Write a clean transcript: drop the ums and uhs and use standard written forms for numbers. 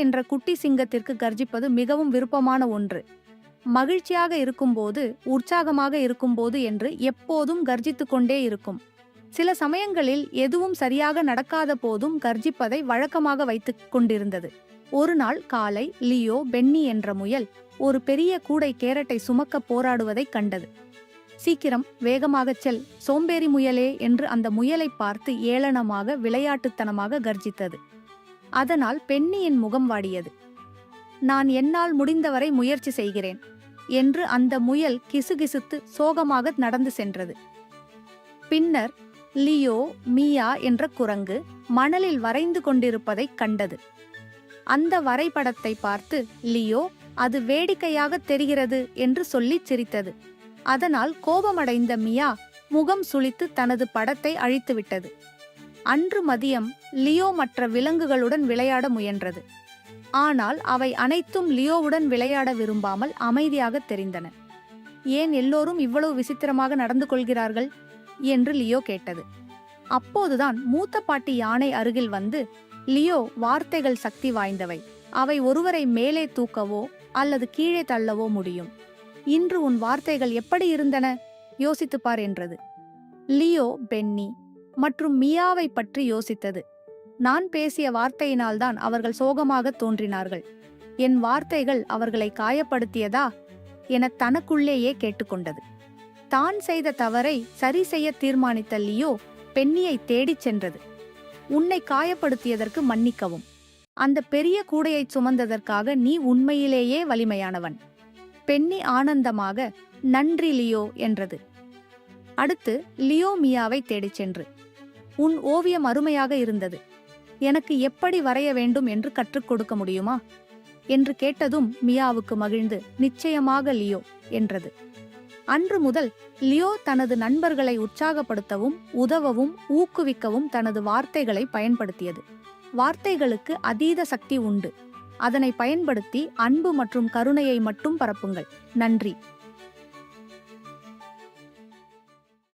என்ற குட்டி சிங்கத்திற்கு கர்ஜிப்பது மிகவும் விருப்பமான ஒன்று. மகிழ்ச்சியாக இருக்கும்போது, உற்சாகமாக இருக்கும்போது என்று எப்போதும் கர்ஜித்துக் கொண்டே இருக்கும். சில சமயங்களில் எதுவும் சரியாக நடக்காத போதும் கர்ஜிப்பதை வழக்கமாக வைத்துக் கொண்டிருந்தது. ஒரு நாள் காலை லியோ பென்னி என்ற முயல் ஒரு பெரிய கூடை கேரட்டை சுமக்க போராடுவதைக் கண்டது. சீக்கிரம், வேகமாகச் செல், சோம்பேறி முயலே என்று அந்த முயலை பார்த்து ஏளனமாக விளையாட்டுத்தனமாக கர்ஜித்தது. அதனால் பென்னியின் முகம் வாடியது. நான் என்னால் முடிந்தவரை முயற்சி செய்கிறேன் என்று அந்த முயல் கிசுகிசுத்து சோகமாக நடந்து சென்றது. பின்னர் லியோ மியா என்ற குரங்கு மணலில் வரைந்து கொண்டிருப்பதைக் கண்டது. அந்த வரைபடத்தை பார்த்து லியோ, அது வேடிக்கையாக தெரிகிறது என்று சொல்லிச் சிரித்தது. அதனால் கோபமடைந்த மியா முகம் சுளித்து தனது படத்தை அழித்துவிட்டது. அன்று மதியம் லியோ மற்ற விலங்குகளுடன் விளையாட முயன்றது. ஆனால் அவை அனைத்தும் லியோவுடன் விளையாட விரும்பாமல் அமைதியாக தெரிந்தன. ஏன் எல்லோரும் இவ்வளவு விசித்திரமாக நடந்து கொள்கிறார்கள் என்று லியோ கேட்டது. அப்போதுதான் மூத்த பாட்டி யானை அருகில் வந்து, லியோ, வார்த்தைகள் சக்தி வாய்ந்தவை. அவை ஒருவரை மேலே தூக்கவோ அல்லது கீழே தள்ளவோ முடியும். இன்று உன் வார்த்தைகள் எப்படி இருந்தன, யோசித்துப்பார் என்றது. லியோ பென்னி மற்றும் மியாவை பற்றி யோசித்தது. நான் பேசிய வார்த்தையினால்தான் அவர்கள் சோகமாக தோன்றினார்கள். என் வார்த்தைகள் அவர்களை காயப்படுத்தியதா என தனக்குள்ளேயே கேட்டுக்கொண்டது. தான் செய்த தவறை சரி செய்ய தீர்மானித்த லியோ பென்னியை தேடிச் சென்றது. உன்னை காயப்படுத்தியதற்கு மன்னிக்கவும். அந்த பெரிய கூடையை சுமந்ததற்காக நீ உண்மையிலேயே வலிமையானவன். பென்னி ஆனந்தமாக நன்றி லியோ என்றது. அடுத்து லியோ மியாவை தேடிச் சென்று, உன் ஓவியம் அருமையாக இருந்தது. எனக்கு எப்படி வரைய வேண்டும் என்று கற்றுக் கொடுக்க முடியுமா என்று கேட்டதும் மியாவுக்கு மகிழ்ந்து, நிச்சயமாக லியோ என்றது. அன்று முதல் லியோ தனது நண்பர்களை உற்சாகப்படுத்தவும் உதவவும் ஊக்குவிக்கவும் தனது வார்த்தைகளை பயன்படுத்தியது. வார்த்தைகளுக்கு அதீத சக்தி உண்டு. அதனை பயன்படுத்தி அன்பு மற்றும் கருணையை மட்டும் பரப்புங்கள். நன்றி.